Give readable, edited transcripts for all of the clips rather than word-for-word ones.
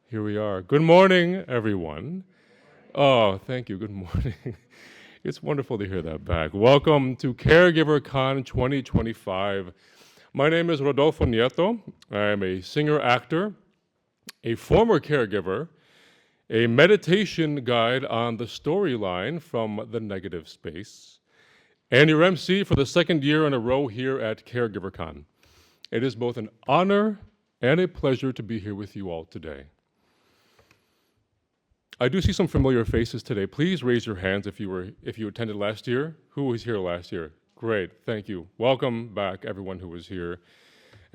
Here we are. Good morning, everyone. Oh, thank you. Good morning. It's wonderful to hear that back. Welcome to CaregiverCON 2025. My name is Rodolfo Nieto. I am a singer-actor, a former caregiver, a meditation guide on the storyline from the negative space, and your MC for the second year in a row here at CaregiverCON. It is both an honor and a pleasure to be here with you all today. I do see some familiar faces today. Please raise your hands if you attended last year. Who was here last year? Great, thank you. Welcome back, everyone who was here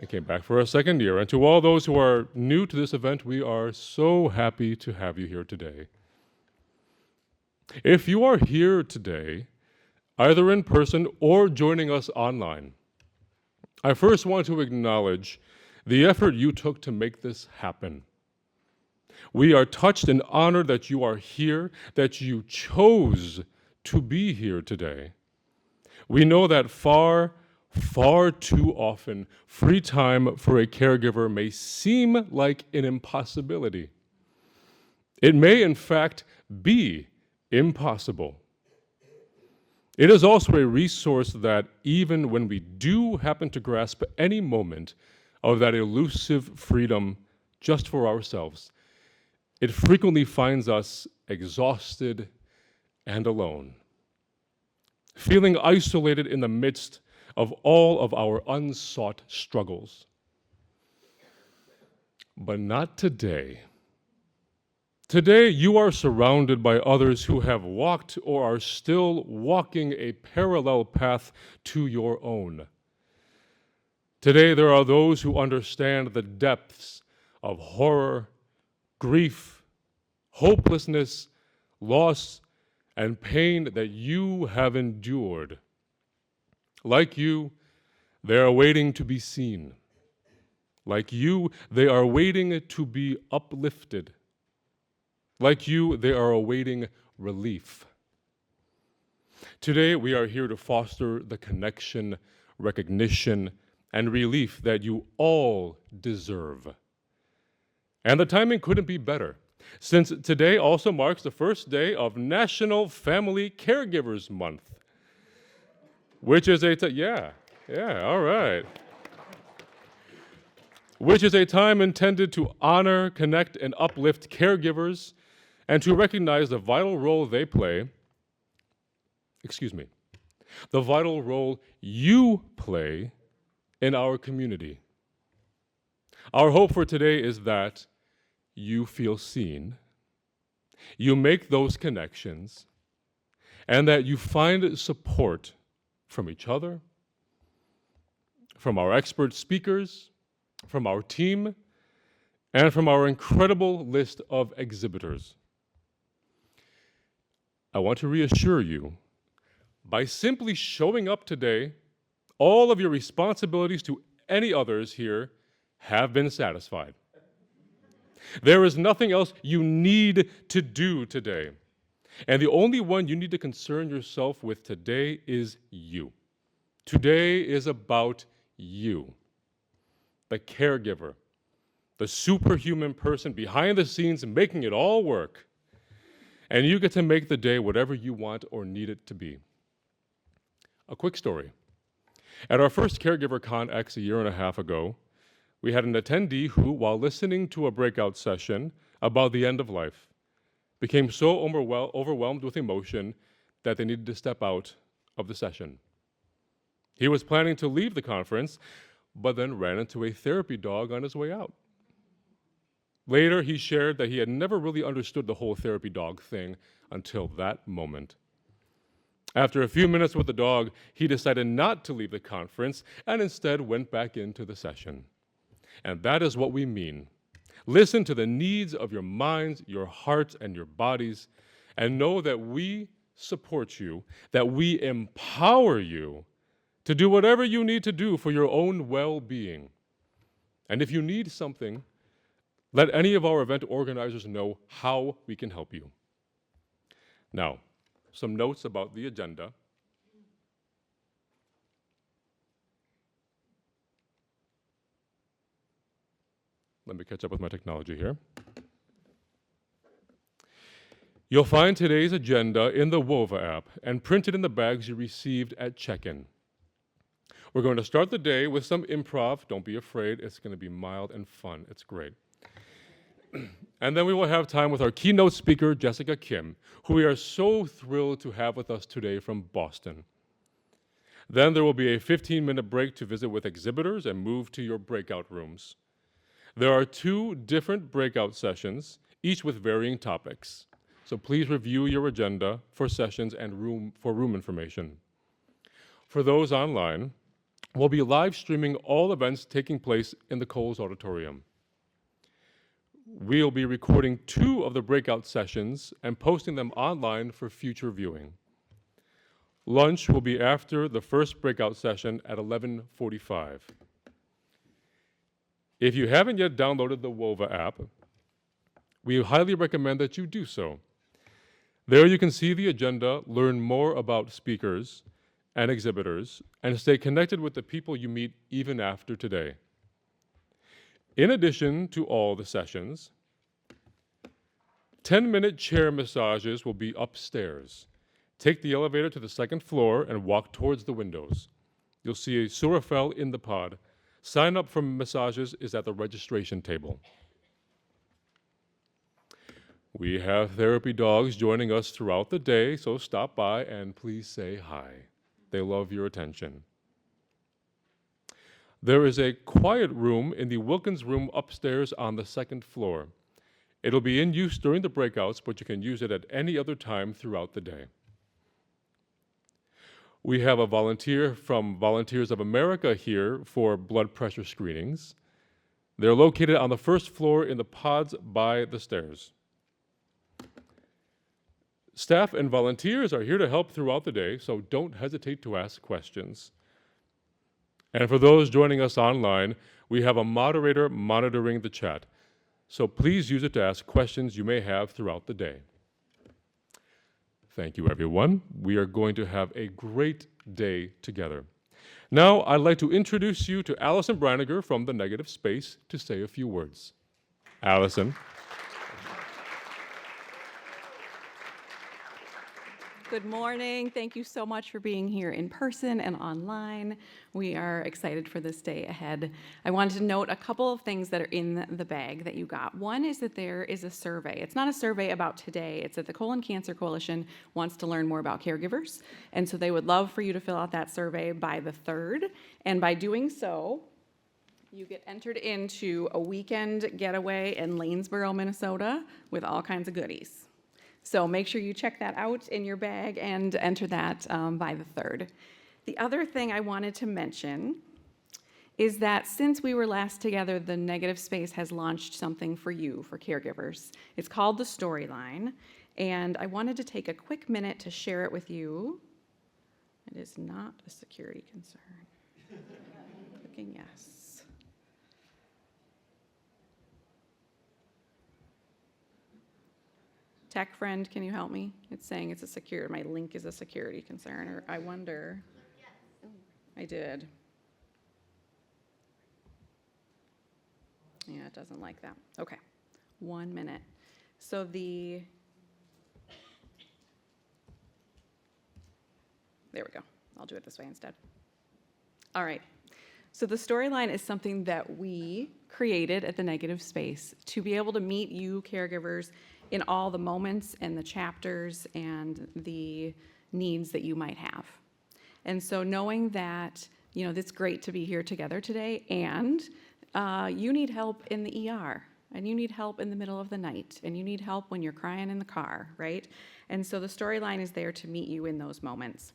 and came back for a second year. And to all those who are new to this event, we are so happy to have you here today. If you are here today, either in person or joining us online, I first want to acknowledge the effort you took to make this happen. We are touched and honored that you are here, that you chose to be here today. We know that far too often, free time for a caregiver may seem like an impossibility. It may, in fact, be impossible. It is also a resource that, even when we do happen to grasp any moment of that elusive freedom just for ourselves, it frequently finds us exhausted and alone, feeling isolated in the midst of all of our unsought struggles. But not today. Today, you are surrounded by others who have walked or are still walking a parallel path to your own. Today, there are those who understand the depths of horror, grief, hopelessness, loss, and pain that you have endured. Like you, they are waiting to be seen. Like you, they are waiting to be uplifted. Like you, they are awaiting relief. Today, we are here to foster the connection, recognition, and relief that you all deserve. And the timing couldn't be better, since today also marks the first day of National Family Caregivers Month, which is all right. Which is a time intended to honor, connect, and uplift caregivers and to recognize the vital role they play, the vital role you play in our community. Our hope for today is that you feel seen, you make those connections, and that you find support from each other, from our expert speakers, from our team, and from our incredible list of exhibitors. I want to reassure you, by simply showing up today, all of your responsibilities to any others here have been satisfied. There is nothing else you need to do today. And the only one you need to concern yourself with today is you. Today is about you, the caregiver, the superhuman person behind the scenes making it all work. And you get to make the day whatever you want or need it to be. A quick story. At our first CaregiverCon X a year and a half ago, we had an attendee who, while listening to a breakout session about the end of life, became so overwhelmed with emotion that they needed to step out of the session. He was planning to leave the conference, but then ran into a therapy dog on his way out. Later, he shared that he had never really understood the whole therapy dog thing until that moment. After a few minutes with the dog, he decided not to leave the conference and instead went back into the session. And that is what we mean. Listen to the needs of your minds, your hearts, and your bodies, and know that we support you, that we empower you to do whatever you need to do for your own well-being. And if you need something, let any of our event organizers know how we can help you. Now, some notes about the agenda. Let me catch up with my technology here. You'll find today's agenda in the WOVA app and printed in the bags you received at check-in. We're going to start the day with some improv. Don't be afraid. It's going to be mild and fun. It's great. And then we will have time with our keynote speaker, Jessica Kim, who we are so thrilled to have with us today from Boston. Then there will be a 15-minute break to visit with exhibitors and move to your breakout rooms. There are 2 different breakout sessions, each with varying topics. So please review your agenda for sessions and room information. For those online, we'll be live streaming all events taking place in the Coles Auditorium. We'll be recording 2 of the breakout sessions and posting them online for future viewing. Lunch will be after the first breakout session at 11:45. If you haven't yet downloaded the WOVA app, we highly recommend that you do so. There you can see the agenda, learn more about speakers and exhibitors, and stay connected with the people you meet even after today. In addition to all the sessions, 10-minute chair massages will be upstairs. Take the elevator to the 2nd floor and walk towards the windows. You'll see a Surafel in the pod. Sign up for massages is at the registration table. We have therapy dogs joining us throughout the day, so stop by and please say hi. They love your attention. There is a quiet room in the Wilkins room upstairs on the 2nd floor. It'll be in use during the breakouts, but you can use it at any other time throughout the day. We have a volunteer from Volunteers of America here for blood pressure screenings. They're located on the 1st floor in the pods by the stairs. Staff and volunteers are here to help throughout the day, so don't hesitate to ask questions. And for those joining us online, we have a moderator monitoring the chat, so please use it to ask questions you may have throughout the day. Thank you, everyone. We are going to have a great day together. Now, I'd like to introduce you to Allison Breiniger from The Negative Space to say a few words. Allison. Good morning. Thank you so much for being here in person and online. We are excited for this day ahead. I wanted to note a couple of things that are in the bag that you got. One is that there is a survey. It's not a survey about today. It's that the Colon Cancer Coalition wants to learn more about caregivers, and so they would love for you to fill out that survey by the 3rd. And by doing so, you get entered into a weekend getaway in Lanesboro, Minnesota with all kinds of goodies. So make sure you check that out in your bag and enter that by the 3rd. The other thing I wanted to mention is that since we were last together, the Negative Space has launched something for you, for caregivers. It's called the Storyline, and I wanted to take a quick minute to share it with you. It is not a security concern. Clicking yes. Tech friend, can you help me? It's saying it's a my link is a security concern, or I wonder. Yes. I did. Yeah, it doesn't like that. Okay, 1 minute. So there we go. I'll do it this way instead. All right. So the Storyline is something that we created at the Negative Space to be able to meet you caregivers in all the moments and the chapters and the needs that you might have. And so knowing that, it's great to be here together today, and you need help in the ER, and you need help in the middle of the night, and you need help when you're crying in the car, right? And so the Storyline is there to meet you in those moments.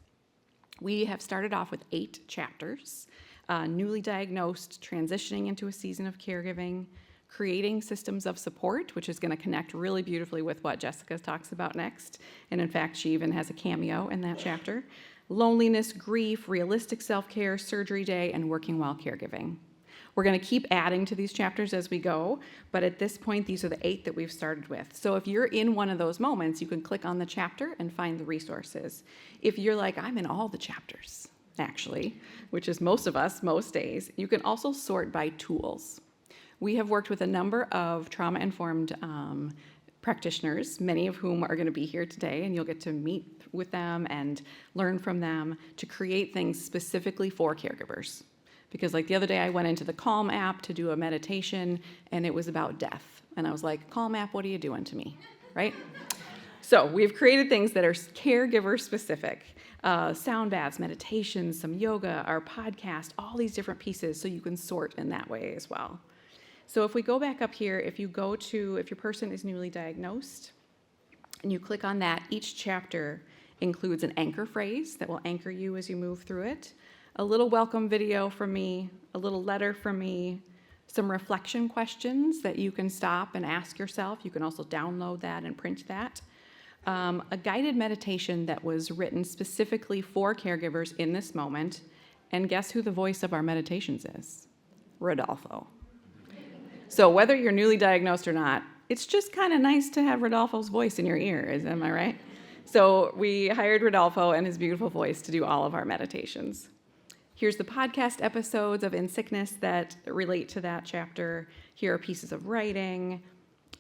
We have started off with 8 chapters: newly diagnosed, transitioning into a season of caregiving, creating systems of support, which is going to connect really beautifully with what Jessica talks about next. And in fact, she even has a cameo in that chapter. Loneliness, grief, realistic self-care, surgery day, and working while caregiving. We're going to keep adding to these chapters as we go, but at this point, these are the 8 that we've started with. So if you're in one of those moments, you can click on the chapter and find the resources. If you're like, I'm in all the chapters, actually, which is most of us, most days, you can also sort by tools. We have worked with a number of trauma-informed practitioners, many of whom are going to be here today, and you'll get to meet with them and learn from them to create things specifically for caregivers. Because like the other day, I went into the Calm app to do a meditation, and it was about death. And I was like, Calm app, what are you doing to me, right? So we've created things that are caregiver specific. Sound baths, meditations, some yoga, our podcast, all these different pieces, so you can sort in that way as well. So if we go back up here, if your person is newly diagnosed, and you click on that, each chapter includes an anchor phrase that will anchor you as you move through it, a little welcome video from me, a little letter from me, some reflection questions that you can stop and ask yourself. You can also download that and print that. A guided meditation that was written specifically for caregivers in this moment. And guess who the voice of our meditations is? Rodolfo. So whether you're newly diagnosed or not, it's just kind of nice to have Rodolfo's voice in your ear, am I right? So we hired Rodolfo and his beautiful voice to do all of our meditations. Here's the podcast episodes of In Sickness that relate to that chapter. Here are pieces of writing.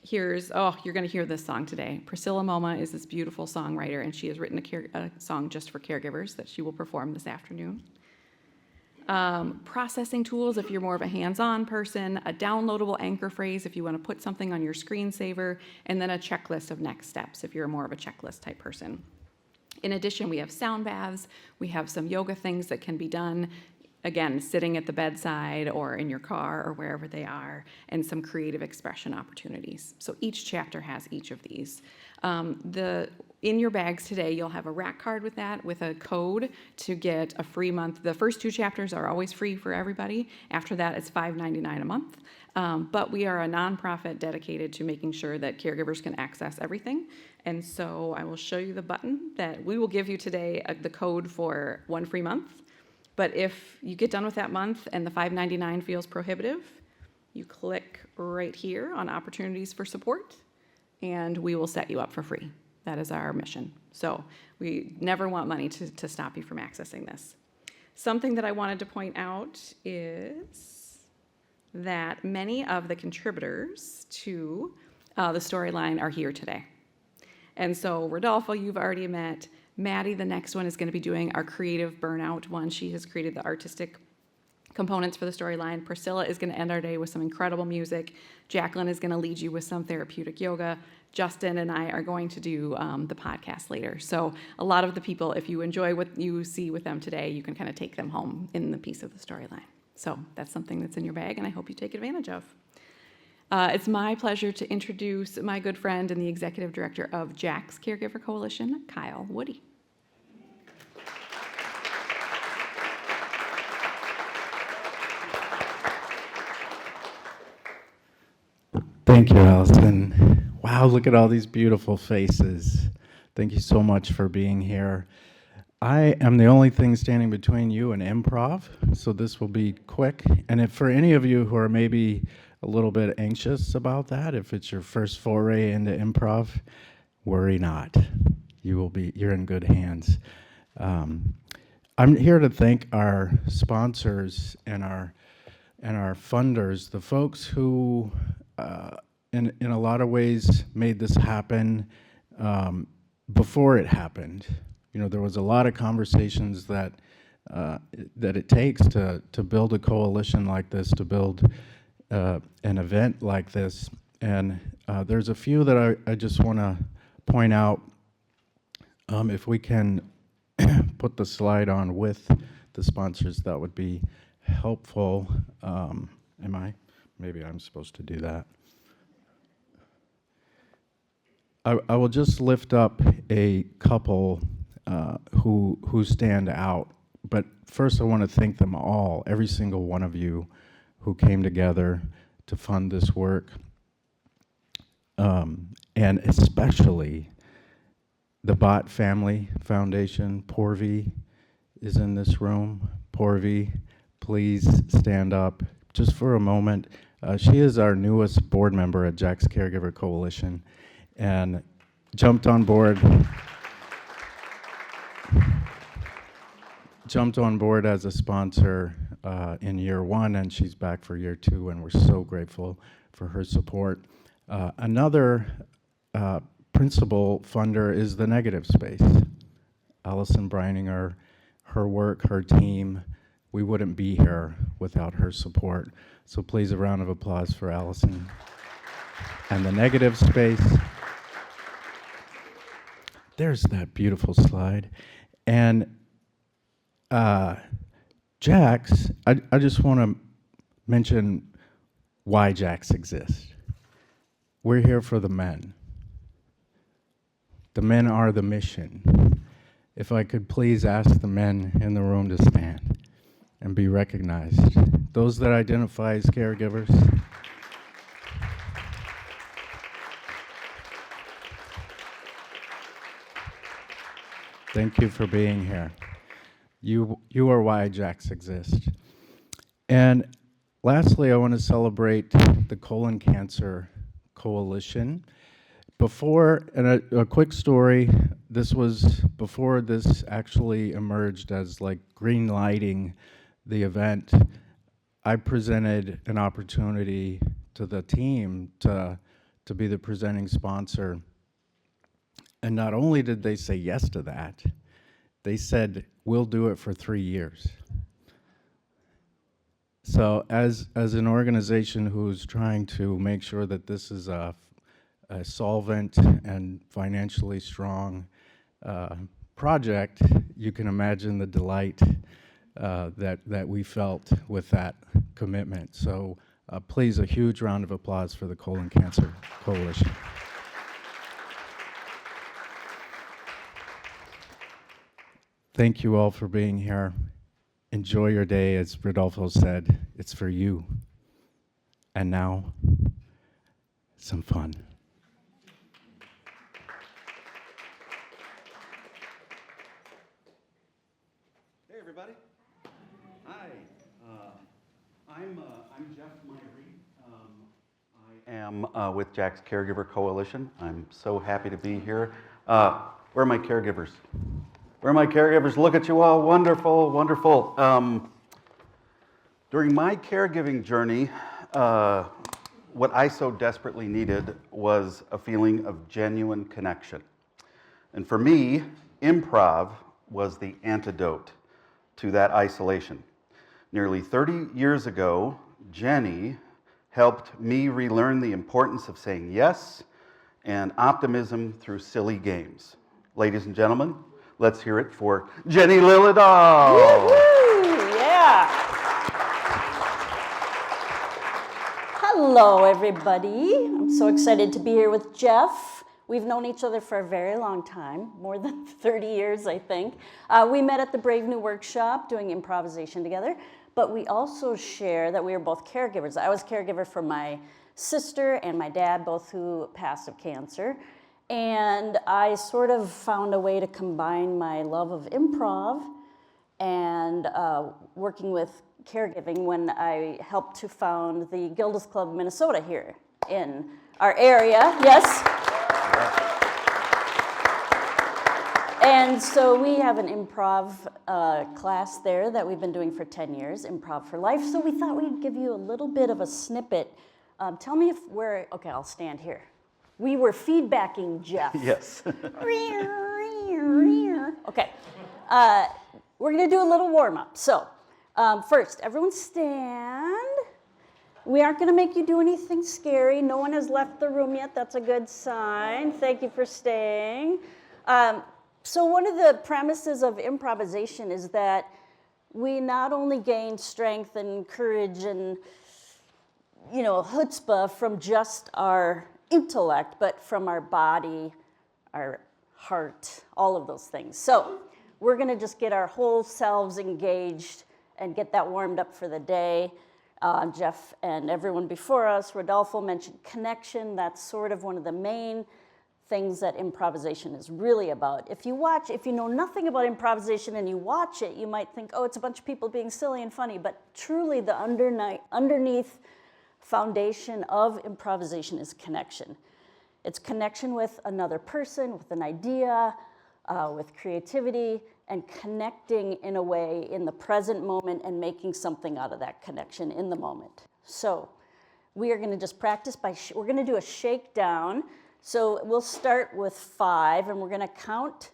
You're going to hear this song today. Priscilla Moma is this beautiful songwriter, and she has written a song just for caregivers that she will perform this afternoon. Processing tools if you're more of a hands-on person, a downloadable anchor phrase if you want to put something on your screensaver, and then a checklist of next steps if you're more of a checklist type person. In addition, we have sound baths, we have some yoga things that can be done, again, sitting at the bedside or in your car or wherever they are, and some creative expression opportunities. So each chapter has each of these. In your bags today, you'll have a rack card with that, with a code to get a free month. The first 2 chapters are always free for everybody. After that, it's $5.99 a month. But we are a nonprofit dedicated to making sure that caregivers can access everything. And so I will show you the button that we will give you today, the code for 1 free month. But if you get done with that month and the $5.99 feels prohibitive, you click right here on opportunities for support, and we will set you up for free. That is our mission. So we never want money to stop you from accessing this. Something that I wanted to point out is that many of the contributors to the storyline are here today. And so Rodolfo, you've already met. Maddie, the next one, is going to be doing our creative burnout one. She has created the artistic components for the storyline. Priscilla is going to end our day with some incredible music. Jacqueline is going to lead you with some therapeutic yoga. Justin and I are going to do the podcast later. So a lot of the people, if you enjoy what you see with them today, you can kind of take them home in the piece of the storyline. So that's something that's in your bag, and I hope you take advantage of. It's my pleasure to introduce my good friend and the executive director of Jack's Caregiver Coalition, Kyle Woody. Thank you, Allison. Wow, look at all these beautiful faces. Thank you so much for being here. I am the only thing standing between you and improv, so this will be quick. And if for any of you who are maybe a little bit anxious about that, if it's your first foray into improv, worry not. You're in good hands. I'm here to thank our sponsors and our funders, the folks who in a lot of ways made this happen before it happened. You know, there was a lot of conversations that it takes to build a coalition like this, to build an event like this. And there's a few that I just want to point out. If we can put the slide on with the sponsors, that would be helpful. Maybe I'm supposed to do that. I will just lift up a couple who stand out. But first I want to thank them all, every single one of you who came together to fund this work. And especially the Bott Family Foundation. Porvi is in this room. Porvi, please stand up just for a moment. She is our newest board member at Jack's Caregiver Coalition and jumped on board as a sponsor in year 1, and she's back for year 2, and we're so grateful for her support. Another principal funder is the Negative Space. Allison Breininger, her work, her team, we wouldn't be here without her support. So please, a round of applause for Allison and the Negative Space. There's that beautiful slide. And Jax, I just want to mention why Jax exists. We're here for the men. The men are the mission. If I could please ask the men in the room to stand and be recognized. Those that identify as caregivers. Thank you for being here. You are why Jax exists. And lastly, I want to celebrate the Colon Cancer Coalition. Before, and a quick story, this was before this actually emerged as like green lighting the event. I presented an opportunity to the team to be the presenting sponsor. And not only did they say yes to that, they said, we'll do it for 3 years. So as an organization who's trying to make sure that this is a solvent and financially strong project, you can imagine the delight that we felt with that commitment. So please, a huge round of applause for the Colon Cancer Coalition. Thank you all for being here. Enjoy your day. As Rodolfo said, it's for you. And now, some fun. Hey, everybody. Hi. I'm Jeff Myhre. I am with Jack's Caregiver Coalition. I'm so happy to be here. Where are my caregivers? Where are my caregivers? Look at you all. Wonderful, wonderful. During my caregiving journey, what I so desperately needed was a feeling of genuine connection. And for me, improv was the antidote to that isolation. Nearly 30 years ago, Jenni helped me relearn the importance of saying yes and optimism through silly games. Ladies and gentlemen, let's hear it for Jenni Lilledahl. Woo-hoo! Yeah. Hello, everybody. I'm so excited to be here with Jeff. We've known each other for a very long time, more than 30 years, I think. We met at the Brave New Workshop doing improvisation together, but we also share that we are both caregivers. I was caregiver for my sister and my dad, both who passed of cancer. And I sort of found a way to combine my love of improv and working with caregiving when I helped to found the Gilda's Club Minnesota here in our area. Yes? And so we have an improv class there that we've been doing for 10 years, Improv for Life. So we thought we'd give you a little bit of a snippet. Tell me if we're, okay, I'll stand here. We were feedbacking Jeff. Yes. Okay. We're going to do a little warm-up. So first, everyone stand. We aren't going to make you do anything scary. No one has left the room yet. That's a good sign. Thank you for staying. So one of the premises of improvisation is that we not only gain strength and courage and, you know, chutzpah from just our intellect, but from our body, our heart, all of those things. So we're going to just get our whole selves engaged and get that warmed up for the day. Jeff and everyone before us, Rodolfo mentioned connection. That's sort of one of the main things that improvisation is really about. If you know nothing about improvisation and you watch it, you might think, oh, it's a bunch of people being silly and funny, but truly the underneath foundation of improvisation is connection. It's connection with another person, with an idea, with creativity, and connecting in a way in the present moment and making something out of that connection in the moment. So we are going to just practice we're going to do a shakedown. So we'll start with 5, and we're going to count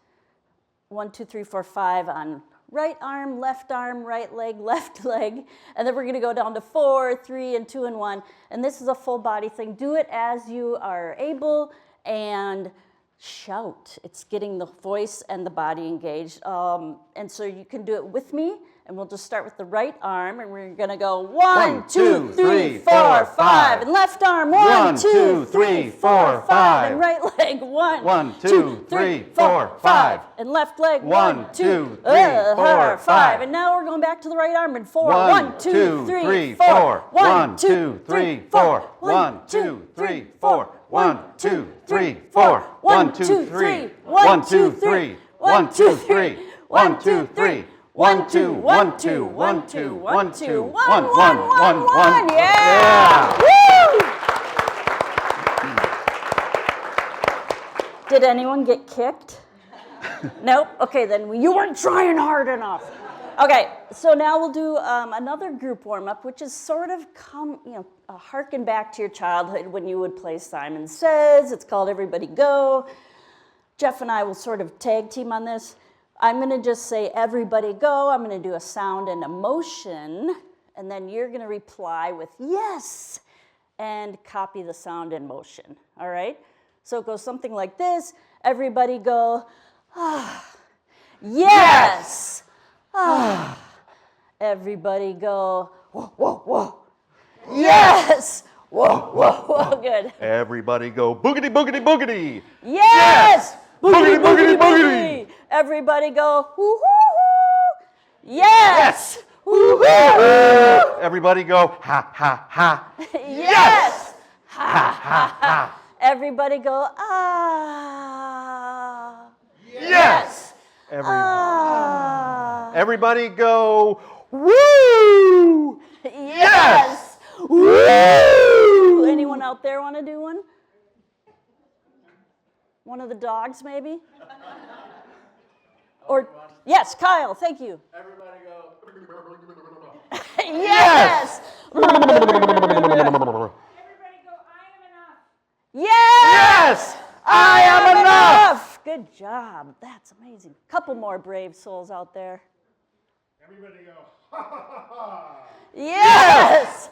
1, 2, 3, 4, 5 on right arm, right leg, left leg. And then we're going to go down to 4, 3, and 2, and 1. And this is a full body thing. Do it as you are able and shout. It's getting the voice and the body engaged. And so you can do it with me. And we'll just start with the right arm, and we're gonna go 1, 2, 3, 4, 5, and left arm 1, 2, 3, 4, 5, and right leg 1, 2, 3, 4, 5, and left leg 1, 2, 3, 4, 5, and now we're going back to the right arm and 4, 1, 2, 3, 4, 1, 2, 3, 4, 1, 2, 3, 4, 1, 2, 3, 4, 1, 2, 3, 1, 2, 3, 1, 2, 3, 1, 2, 3. 1, 2, 1, 2, 1, 2, 1, 2, 1, 1, 1, 1. Yeah! Woo! Did anyone get kicked? Nope. Okay, then you weren't trying hard enough. Okay, so now we'll do another group warm-up, which is sort of harken back to your childhood when you would play Simon Says. It's called Everybody Go. Jeff and I will sort of tag team on this. I'm going to just say, everybody go. I'm going to do a sound and emotion, and then you're going to reply with yes and copy the sound and motion, all right? So it goes something like this. Everybody go, ah, yes. Ah. Everybody go, whoa, whoa, whoa. Yes. Whoa, whoa, whoa, good. Everybody go, boogity, boogity, boogity. Yes. Boogity, boogity, boogity. Everybody go, hoo, hoo, hoo. Yes. Hoo, hoo. Everybody go, ha, ha, ha. Yes. Ha, ha, ha. Everybody go, ah. Yes. Ah. Everybody go, woo. Yes. Woo. Anyone out there want to do one? One of the dogs, maybe? Or, yes, Kyle, thank you. Everybody go. Yes! Everybody go, I am enough. Yes! I am enough! Good job. That's amazing. Couple more brave souls out there. Everybody go. Ha ha ha ha. Yes!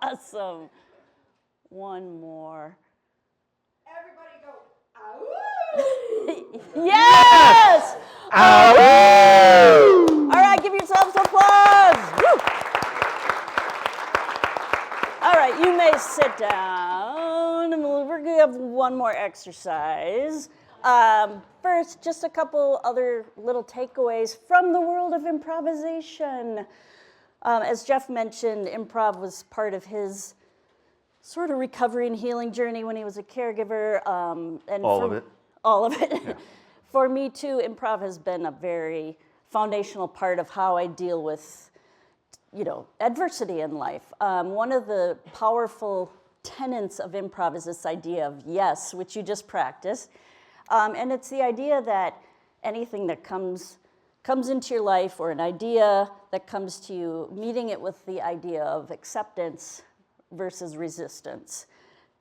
Awesome. One more. Everybody go, ow! Yes! Ow! All right, give yourselves applause. Woo! All right, you may sit down. We're going to have one more exercise. First, just a couple other little takeaways from the world of improvisation. As Jeff mentioned, improv was part of his sort of recovery and healing journey when he was a caregiver. And All of it? All of it. Yeah. For me, too, improv has been a very foundational part of how I deal with, adversity in life. One of the powerful tenets of improv is this idea of yes, which you just practiced. And it's the idea that anything that comes into your life, or an idea that comes to you, meeting it with the idea of acceptance versus resistance.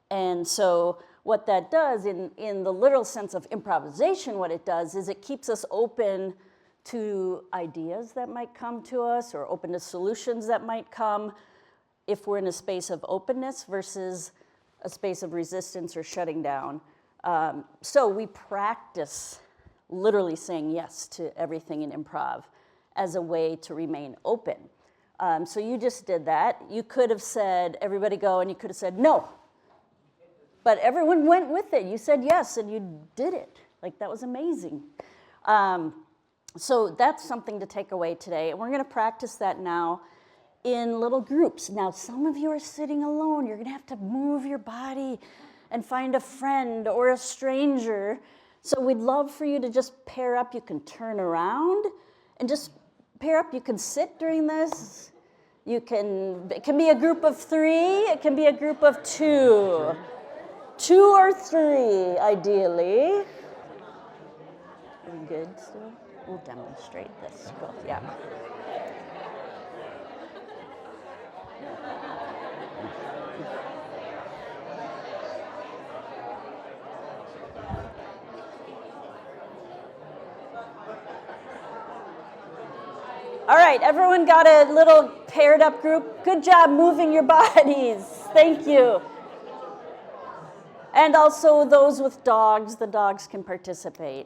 And so what that does, in the literal sense of improvisation, what it does is it keeps us open to ideas that might come to us, or open to solutions that might come, if we're in a space of openness versus a space of resistance or shutting down. So we practice literally saying yes to everything in improv as a way to remain open. So you just did that. You could have said, everybody go, and you could have said no. But everyone went with it. You said yes, and you did it. Like, that was amazing. So that's something to take away today. And we're going to practice that now in little groups. Now, some of you are sitting alone. You're going to have to move your body and find a friend or a stranger. So we'd love for you to just pair up. You can turn around and just pair up. You can sit during this. It can be a group of 3. It can be a group of 2. 2 or 3, ideally. Are we good still? We'll demonstrate this. Go, yeah. All right, everyone got a little paired up group. Good job moving your bodies. Thank you. And also those with dogs, the dogs can participate.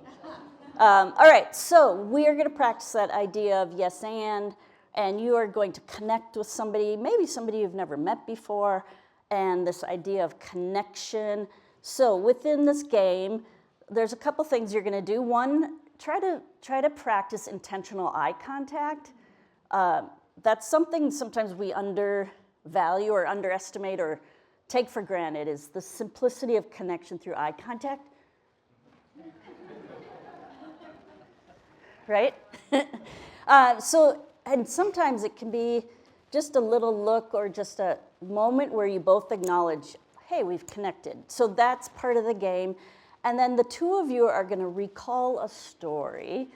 All right, so we are going to practice that idea of yes and you are going to connect with somebody, maybe somebody you've never met before, and this idea of connection. So within this game, there's a couple things you're going to do. One, try to practice intentional eye contact. That's something sometimes we undervalue or underestimate or take for granted, is the simplicity of connection through eye contact. Right? And sometimes it can be just a little look or just a moment where you both acknowledge, hey, we've connected. So that's part of the game. And then the two of you are going to recall a story,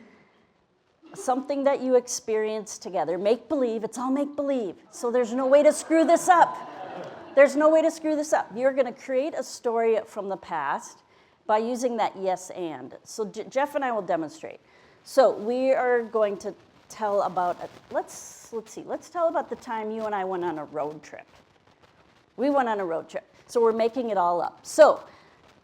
something that you experienced together. Make believe, it's all make believe. So there's no way to screw this up. There's no way to screw this up. You're going to create a story from the past by using that yes and. So Jeff and I will demonstrate. So we are going to tell about, let's tell about the time you and I went on a road trip. We went on a road trip. So we're making it all up. So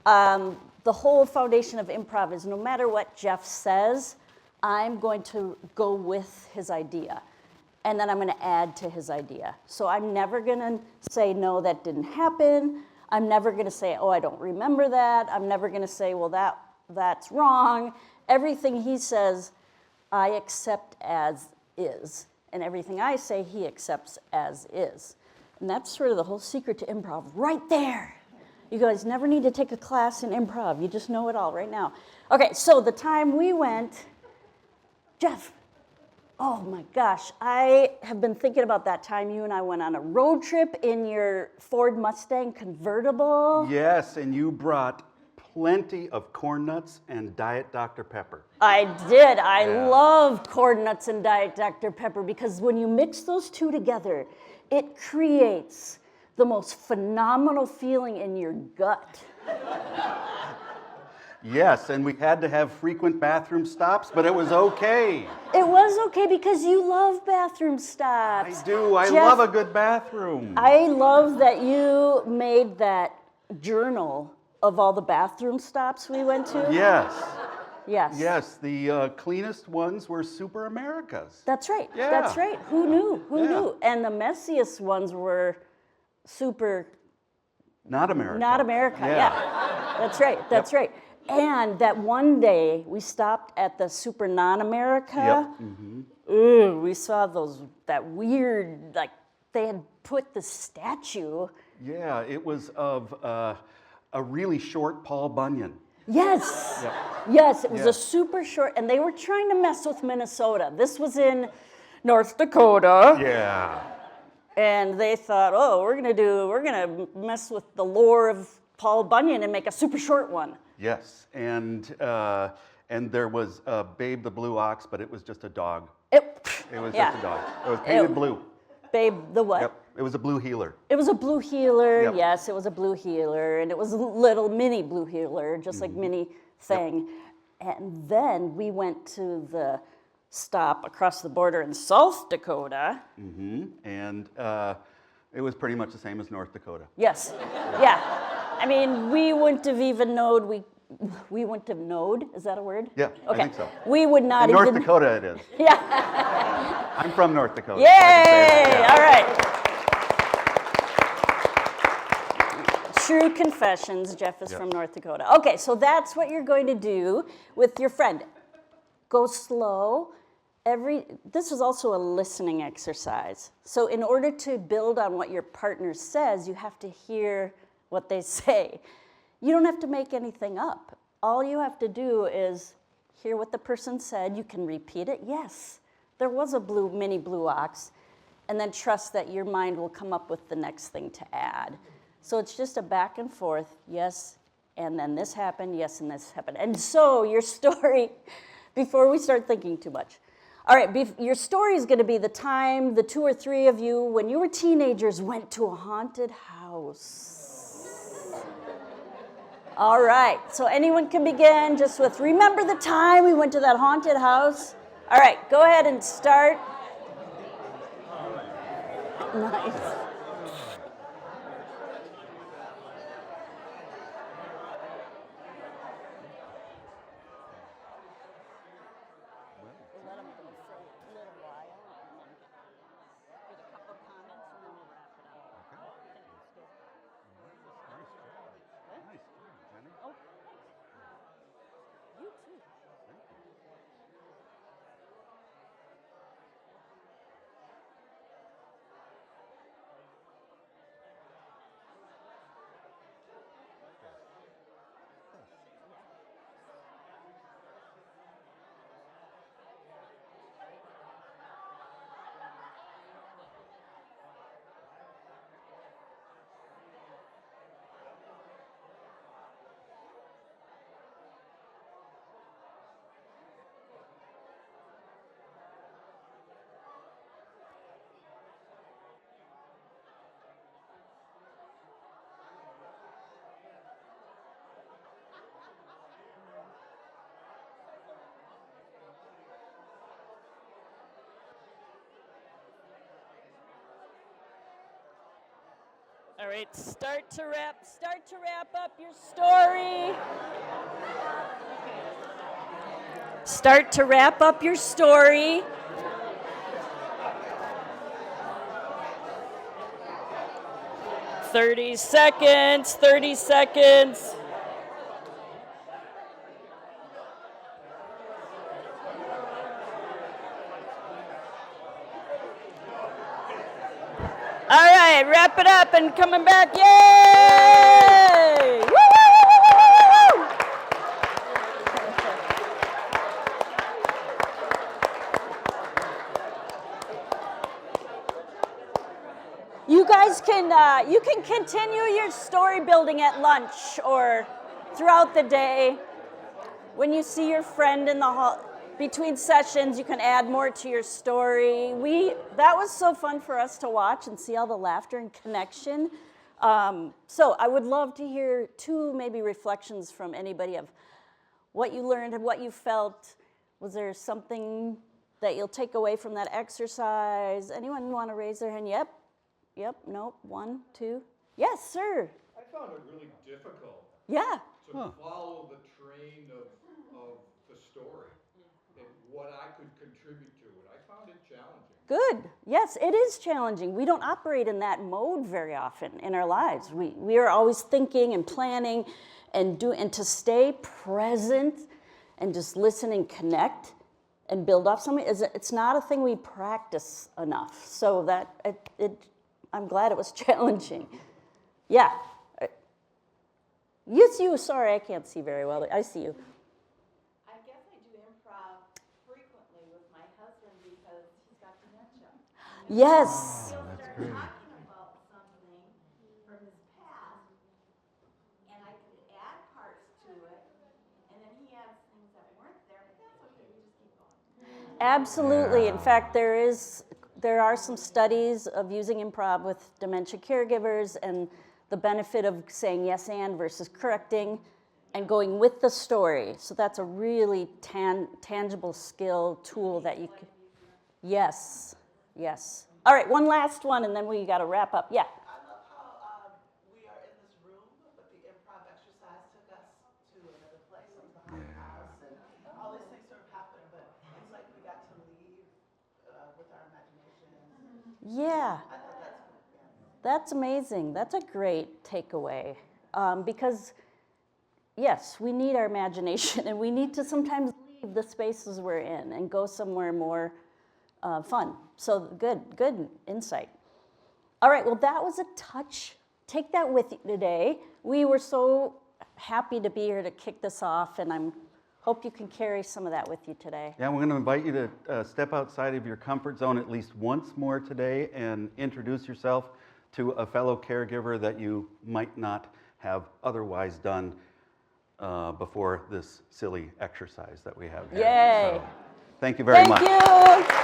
the whole foundation of improv is no matter what Jeff says, I'm going to go with his idea. And then I'm going to add to his idea. So I'm never going to say, no, that didn't happen. I'm never going to say, oh, I don't remember that. I'm never going to say, well, that's wrong. Everything he says, I accept as is. And everything I say, he accepts as is. And that's sort of the whole secret to improv, right there. You guys never need to take a class in improv. You just know it all right now. Okay, so the time we went, Jeff, oh my gosh, I have been thinking about that time you and I went on a road trip in your Ford Mustang convertible. Yes, and you brought plenty of corn nuts and Diet Dr. Pepper. I did. I love corn nuts and Diet Dr. Pepper because when you mix those two together, it creates the most phenomenal feeling in your gut. Yes, and we had to have frequent bathroom stops, but it was okay. It was okay because you love bathroom stops. I do. I Jeff, love a good bathroom. I love that you made that journal of all the bathroom stops we went to. Yes. Yes. Yes, the cleanest ones were Super Americas. That's right. Yeah. That's right. Who knew? Who Yeah. knew? And the messiest ones were super Not America. not America. Yeah. That's right. That's right. And that one day we stopped at the Super Non-America. Yep. Mm-hmm. Ooh, we saw that weird, like they had put the statue. Yeah, it was of a really short Paul Bunyan. Yes. Yep. Yes, it was Yeah. a super short, and they were trying to mess with Minnesota. This was in North Dakota. Yeah. And they thought, oh, we're gonna mess with the lore of Paul Bunyan and make a super short one. Yes, and there was Babe the Blue Ox, but it was just a dog. It was yeah. just a dog. It was painted blue. Babe, the what? Yep, it was a blue healer. It was a blue healer. Yep. Yes, it was a blue healer, and it was a little mini blue healer, just like mini thing. Yep. And then we went to the stop across the border in South Dakota. Mm-hmm. And it was pretty much the same as North Dakota. Yes. Yeah. I mean, we wouldn't have even known. We wouldn't have known. Is that a word? Yeah, Okay. I think so. We would not In even. North Dakota it is. Yeah. I'm from North Dakota. Yay! so I can say that, All right. True confessions. Jeff is from North Dakota. Okay, so that's what you're going to do with your friend. Go slow. This is also a listening exercise. So in order to build on what your partner says, you have to hear what they say. You don't have to make anything up. All you have to do is hear what the person said. You can repeat it. Yes, there was a mini blue ox. And then trust that your mind will come up with the next thing to add. So it's just a back and forth. Yes, and then this happened. Yes, and this happened. And so your story, before we start thinking too much. All right, your story is going to be the time the two or three of you, when you were teenagers, went to a haunted house. All right, so anyone can begin just with, remember the time we went to that haunted house? All right, go ahead and start. Nice. We'll let them say a little while and then get a couple of comments and then we'll wrap it up. Okay. Thanks, good. Nice job. Nice job, Jenny. Oh, thanks. You too. Thank you. All right, start to wrap up your story. Start to wrap up your story. Thirty seconds. All right, wrap it up and coming back. Yay! Woo! You guys you can continue your story building at lunch or throughout the day. When you see your friend in the hall, between sessions, you can add more to your story. That was so fun for us to watch and see all the laughter and connection. So I would love to hear 2 maybe reflections from anybody of what you learned and what you felt. Was there something that you'll take away from that exercise? Anyone want to raise their hand? Yep, nope, 1, 2. Yes, sir. I found it really difficult Yeah. to follow the train of the story and what I could contribute to it. I found it challenging. Good. Yes, it is challenging. We don't operate in that mode very often in our lives. We are always thinking and planning and to stay present and just listen and connect and build off something. It's not a thing we practice enough. So that I'm glad it was challenging. Yeah. Yes, you. Sorry, I can't see very well. I see you. I guess I do improv frequently with my husband because he's got dementia. Yes. He'll start talking about something from his past, and I could add parts to it, and then he adds things that weren't there, but that's okay, we just keep going. Absolutely. In fact, there are some studies of using improv with dementia caregivers and the benefit of saying yes and versus correcting and going with the story. So that's a really tangible skill tool that you can. Yes. All right, one last one and then we got to wrap up. Yeah. I love how we are in this room, but the improv exercise took us to another place, into the haunted house, and all these things sort of happened, but it's like we got to leave with our imaginations. Yeah. I thought that's cool. Yeah. That's amazing. That's a great takeaway. Because, yes, we need our imagination and we need to sometimes leave the spaces we're in and go somewhere more fun. So good insight. All right, well, that was a touch. Take that with you today. We were so happy to be here to kick this off, and I hope you can carry some of that with you today. Yeah, we're going to invite you to step outside of your comfort zone at least once more today and introduce yourself to a fellow caregiver that you might not have otherwise done before this silly exercise that we have here. Yay. So, thank you very much. Thank you.